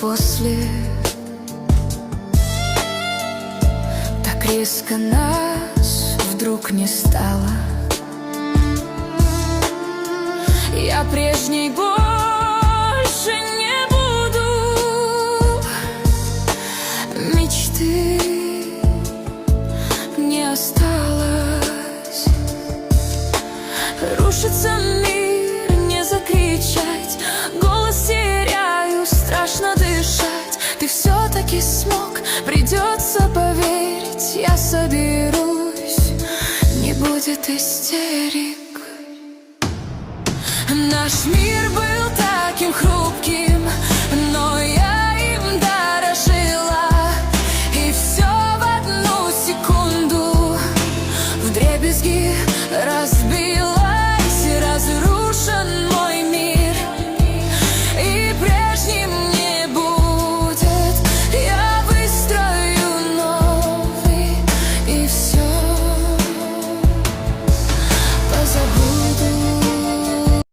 после. Так резко нас вдруг не стало. Я прежней больше не буду. Мечты не осталось. Рушится мир, не закричать. Голос теряю, страшно дышать. Ты все-таки смог, придется поверить. Я соберусь, не будет истерик. Наш мир был таким хрупким,